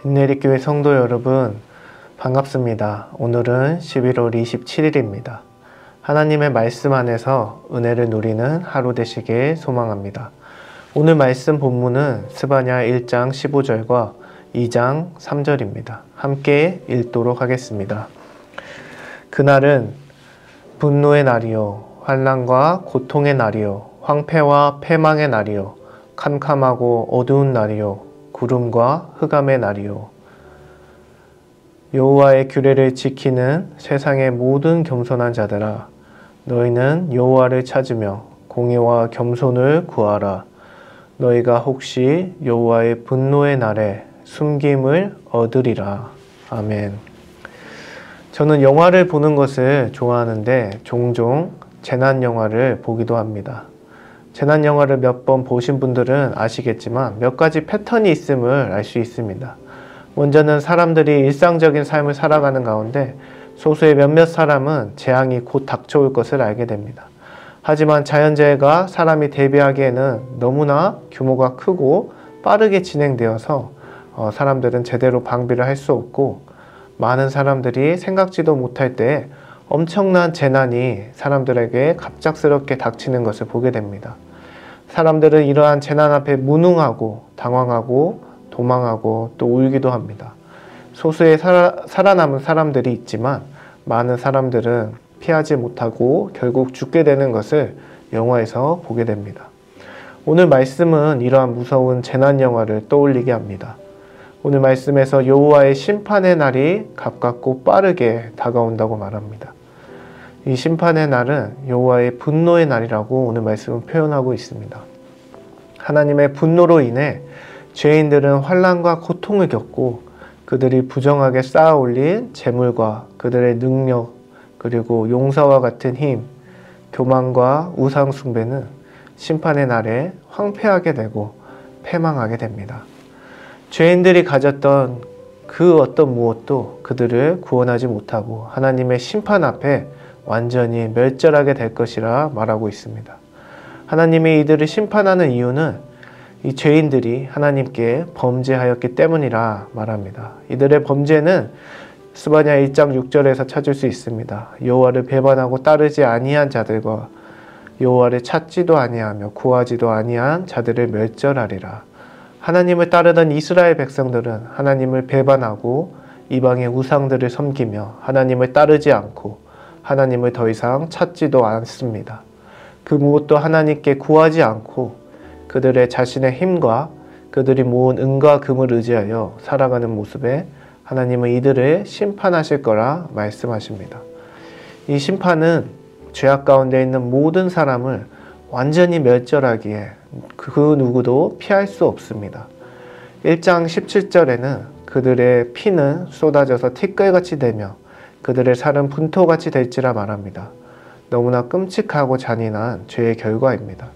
빛내리교회 성도 여러분, 반갑습니다. 오늘은 11월 27일입니다. 하나님의 말씀 안에서 은혜를 누리는 하루 되시길 소망합니다. 오늘 말씀 본문은 스바냐 1장 15절과 2장 3절입니다. 함께 읽도록 하겠습니다. 그날은 분노의 날이요, 환난과 고통의 날이요, 황폐와 패망의 날이요, 캄캄하고 어두운 날이요, 구름과 흑암의 날이요. 여호와의 규례를 지키는 세상의 모든 겸손한 자들아, 너희는 여호와를 찾으며 공의와 겸손을 구하라. 너희가 혹시 여호와의 분노의 날에 숨김을 얻으리라. 아멘. 저는 영화를 보는 것을 좋아하는데 종종 재난 영화를 보기도 합니다. 재난 영화를 몇 번 보신 분들은 아시겠지만 몇 가지 패턴이 있음을 알 수 있습니다. 먼저는 사람들이 일상적인 삶을 살아가는 가운데 소수의 몇몇 사람은 재앙이 곧 닥쳐올 것을 알게 됩니다. 하지만 자연재해가 사람이 대비하기에는 너무나 규모가 크고 빠르게 진행되어서 사람들은 제대로 방비를 할 수 없고, 많은 사람들이 생각지도 못할 때 엄청난 재난이 사람들에게 갑작스럽게 닥치는 것을 보게 됩니다. 사람들은 이러한 재난 앞에 무능하고 당황하고 도망하고 또 울기도 합니다. 소수의 살아남은 사람들이 있지만 많은 사람들은 피하지 못하고 결국 죽게 되는 것을 영화에서 보게 됩니다. 오늘 말씀은 이러한 무서운 재난 영화를 떠올리게 합니다. 오늘 말씀에서 여호와의 심판의 날이 가깝고 빠르게 다가온다고 말합니다. 이 심판의 날은 여호와의 분노의 날이라고 오늘 말씀은 표현하고 있습니다. 하나님의 분노로 인해 죄인들은 환난과 고통을 겪고, 그들이 부정하게 쌓아 올린 재물과 그들의 능력, 그리고 용사와 같은 힘, 교만과 우상 숭배는 심판의 날에 황폐하게 되고 패망하게 됩니다. 죄인들이 가졌던 그 어떤 무엇도 그들을 구원하지 못하고 하나님의 심판 앞에 완전히 멸절하게 될 것이라 말하고 있습니다. 하나님이 이들을 심판하는 이유는 이 죄인들이 하나님께 범죄하였기 때문이라 말합니다. 이들의 범죄는 스바냐 1장 6절에서 찾을 수 있습니다. 여호와를 배반하고 따르지 아니한 자들과 여호와를 찾지도 아니하며 구하지도 아니한 자들을 멸절하리라. 하나님을 따르던 이스라엘 백성들은 하나님을 배반하고 이방의 우상들을 섬기며 하나님을 따르지 않고 하나님을 더 이상 찾지도 않습니다. 그 무엇도 하나님께 구하지 않고 그들의 자신의 힘과 그들이 모은 은과 금을 의지하여 살아가는 모습에 하나님은 이들을 심판하실 거라 말씀하십니다. 이 심판은 죄악 가운데 있는 모든 사람을 완전히 멸절하기에 그 누구도 피할 수 없습니다. 1장 17절에는 그들의 피는 쏟아져서 티끌같이 되며 그들의 살은 분토같이 될지라 말합니다. 너무나 끔찍하고 잔인한 죄의 결과입니다.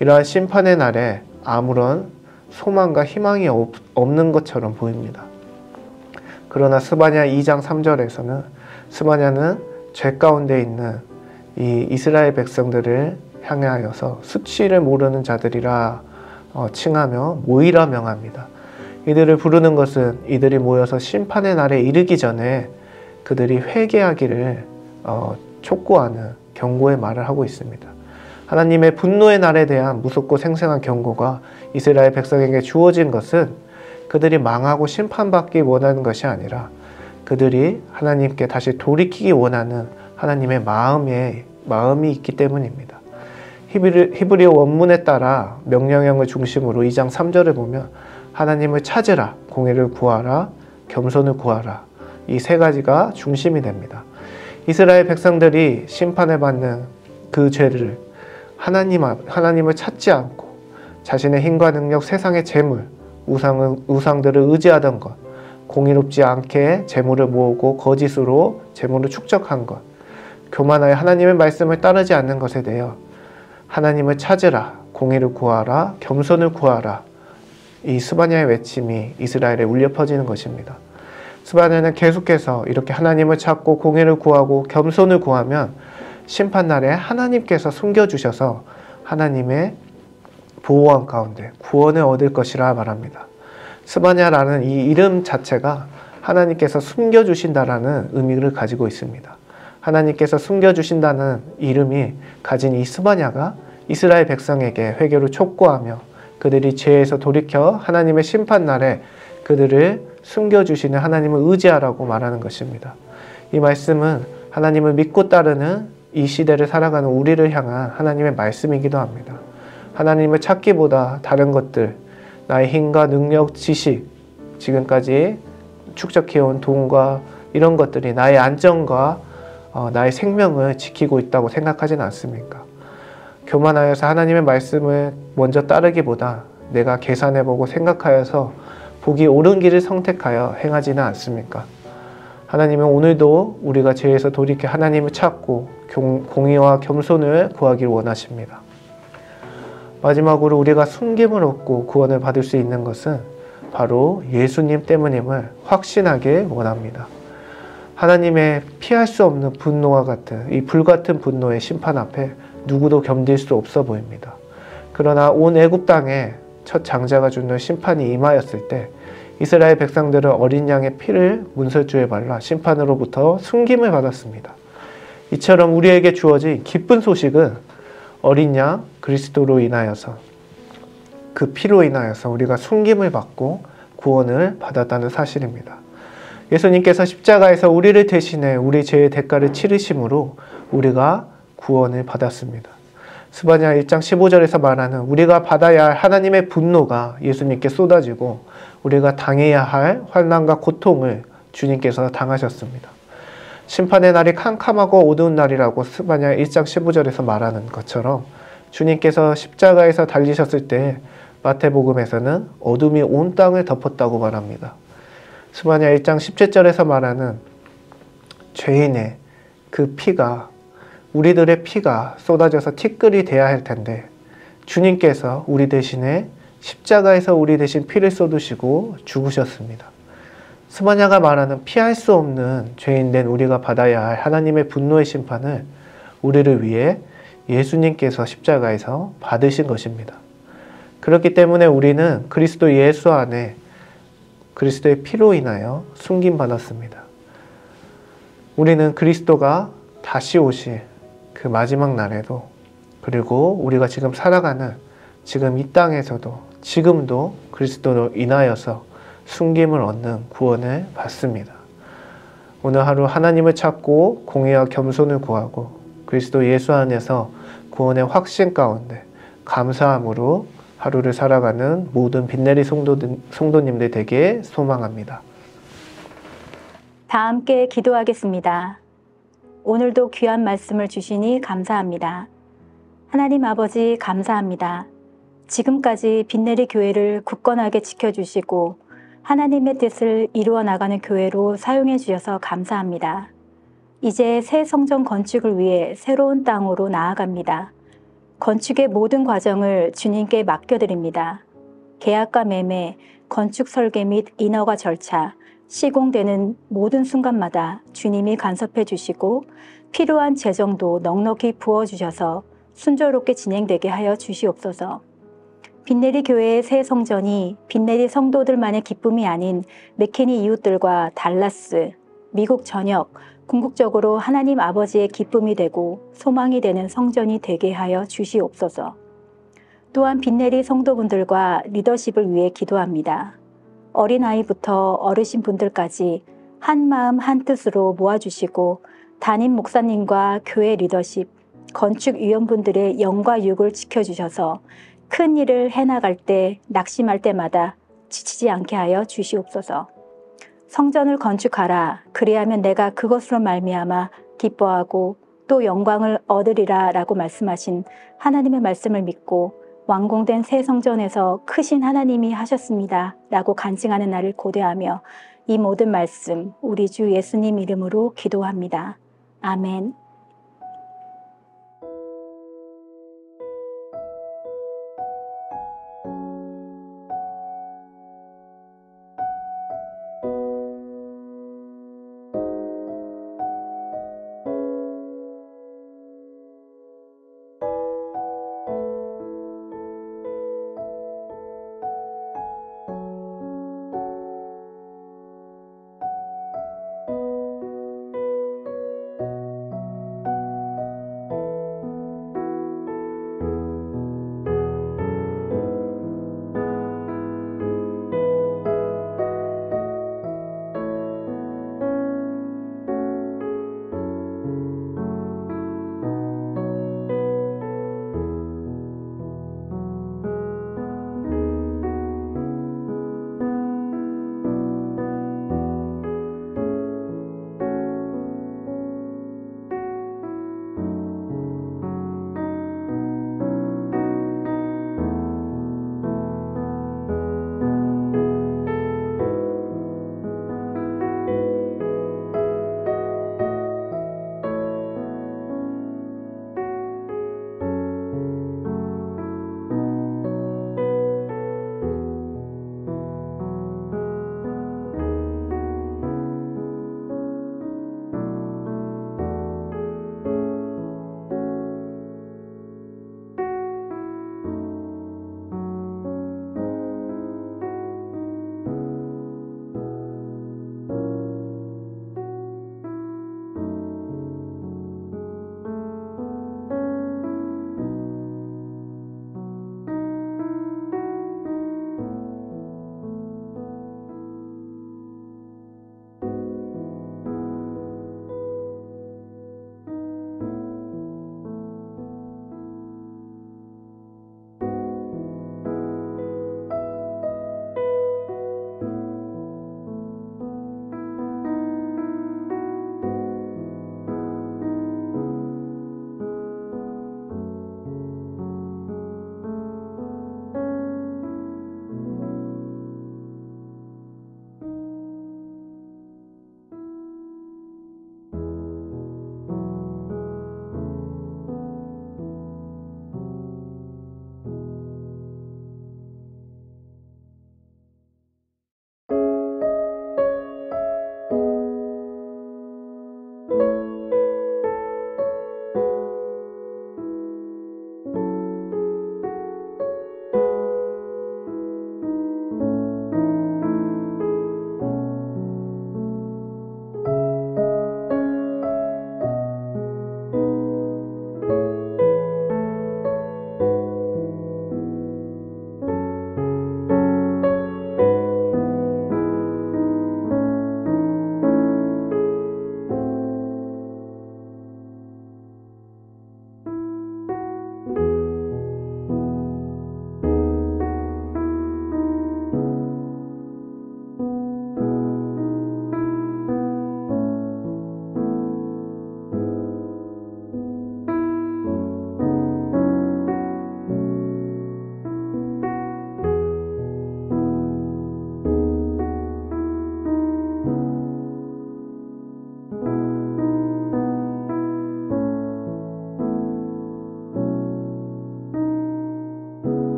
이러한 심판의 날에 아무런 소망과 희망이 없는 것처럼 보입니다. 그러나 스바냐 2장 3절에서는 스바냐는 죄 가운데 있는 이 이스라엘 백성들을 향하여서 수치를 모르는 자들이라 칭하며 모이라 명합니다. 이들을 부르는 것은 이들이 모여서 심판의 날에 이르기 전에 그들이 회개하기를 촉구하는 경고의 말을 하고 있습니다. 하나님의 분노의 날에 대한 무섭고 생생한 경고가 이스라엘 백성에게 주어진 것은 그들이 망하고 심판받기 원하는 것이 아니라 그들이 하나님께 다시 돌이키기 원하는 하나님의 마음이 있기 때문입니다. 히브리어 원문에 따라 명령형을 중심으로 2장 3절을 보면 하나님을 찾으라, 공의를 구하라, 겸손을 구하라, 이 세 가지가 중심이 됩니다. 이스라엘 백성들이 심판을 받는 그 죄를 하나님을 찾지 않고 자신의 힘과 능력, 세상의 재물, 우상들을 의지하던 것, 공의롭지 않게 재물을 모으고 거짓으로 재물을 축적한 것, 교만하여 하나님의 말씀을 따르지 않는 것에 대하여 하나님을 찾으라, 공의를 구하라, 겸손을 구하라, 이 스바냐의 외침이 이스라엘에 울려 퍼지는 것입니다. 스바냐는 계속해서 이렇게 하나님을 찾고 공의를 구하고 겸손을 구하면 심판날에 하나님께서 숨겨주셔서 하나님의 보호함 가운데 구원을 얻을 것이라 말합니다. 스바냐라는 이 이름 자체가 하나님께서 숨겨주신다라는 의미를 가지고 있습니다. 하나님께서 숨겨주신다는 이름이 가진 이 스바냐가 이스라엘 백성에게 회개를 촉구하며 그들이 죄에서 돌이켜 하나님의 심판날에 그들을 숨겨주시는 하나님을 의지하라고 말하는 것입니다. 이 말씀은 하나님을 믿고 따르는 이 시대를 살아가는 우리를 향한 하나님의 말씀이기도 합니다. 하나님을 찾기보다 다른 것들, 나의 힘과 능력, 지식, 지금까지 축적해온 돈과 이런 것들이 나의 안정과 나의 생명을 지키고 있다고 생각하지는 않습니까? 교만하여서 하나님의 말씀을 먼저 따르기보다 내가 계산해보고 생각하여서 보기 옳은 길을 선택하여 행하지는 않습니까? 하나님은 오늘도 우리가 죄에서 돌이켜 하나님을 찾고 공의와 겸손을 구하길 원하십니다. 마지막으로 우리가 숨김을 얻고 구원을 받을 수 있는 것은 바로 예수님 때문임을 확신하길 원합니다. 하나님의 피할 수 없는 분노와 같은 이 불같은 분노의 심판 앞에 누구도 견딜 수 없어 보입니다. 그러나 온 애굽 땅에 첫 장자가 주는 심판이 임하였을 때 이스라엘 백성들은 어린 양의 피를 문설주에 발라 심판으로부터 숨김을 받았습니다. 이처럼 우리에게 주어진 기쁜 소식은 어린 양 그리스도로 인하여서 그 피로 인하여서 우리가 숨김을 받고 구원을 받았다는 사실입니다. 예수님께서 십자가에서 우리를 대신해 우리 죄의 대가를 치르심으로 우리가 구원을 받았습니다. 스바냐 1장 15절에서 말하는 우리가 받아야 할 하나님의 분노가 예수님께 쏟아지고 우리가 당해야 할 환난과 고통을 주님께서 당하셨습니다. 심판의 날이 캄캄하고 어두운 날이라고 스바냐 1장 15절에서 말하는 것처럼 주님께서 십자가에서 달리셨을 때 마태복음에서는 어둠이 온 땅을 덮었다고 말합니다. 스바냐 1장 17절에서 말하는 죄인의 그 피가 우리들의 피가 쏟아져서 티끌이 돼야 할 텐데 주님께서 우리 대신에 십자가에서 우리 대신 피를 쏟으시고 죽으셨습니다. 스바냐가 말하는 피할 수 없는 죄인된 우리가 받아야 할 하나님의 분노의 심판을 우리를 위해 예수님께서 십자가에서 받으신 것입니다. 그렇기 때문에 우리는 그리스도 예수 안에 그리스도의 피로 인하여 숨김받았습니다. 우리는 그리스도가 다시 오실 그 마지막 날에도 그리고 우리가 지금 살아가는 지금 이 땅에서도 지금도 그리스도로 인하여서 숨김을 얻는 구원을 받습니다. 오늘 하루 하나님을 찾고 공의와 겸손을 구하고 그리스도 예수 안에서 구원의 확신 가운데 감사함으로 하루를 살아가는 모든 빛내리 성도님들 되게 소망합니다. 다 함께 기도하겠습니다. 오늘도 귀한 말씀을 주시니 감사합니다. 하나님 아버지 감사합니다. 지금까지 빛내리 교회를 굳건하게 지켜주시고 하나님의 뜻을 이루어 나가는 교회로 사용해 주셔서 감사합니다. 이제 새 성전 건축을 위해 새로운 땅으로 나아갑니다. 건축의 모든 과정을 주님께 맡겨드립니다. 계약과 매매, 건축 설계 및 인허가 절차, 시공되는 모든 순간마다 주님이 간섭해 주시고 필요한 재정도 넉넉히 부어주셔서 순조롭게 진행되게 하여 주시옵소서. 빛내리 교회의 새 성전이 빛내리 성도들만의 기쁨이 아닌 맥케니 이웃들과 달라스, 미국 전역, 궁극적으로 하나님 아버지의 기쁨이 되고 소망이 되는 성전이 되게 하여 주시옵소서. 또한 빛내리 성도분들과 리더십을 위해 기도합니다. 어린아이부터 어르신분들까지 한 마음 한 뜻으로 모아주시고 담임 목사님과 교회 리더십, 건축위원분들의 영과 육을 지켜주셔서 큰 일을 해나갈 때 낙심할 때마다 지치지 않게 하여 주시옵소서. 성전을 건축하라. 그리하면 내가 그것으로 말미암아 기뻐하고 또 영광을 얻으리라 라고 말씀하신 하나님의 말씀을 믿고 완공된 새 성전에서 크신 하나님이 하셨습니다 라고 간증하는 날을 고대하며 이 모든 말씀 우리 주 예수님 이름으로 기도합니다. 아멘.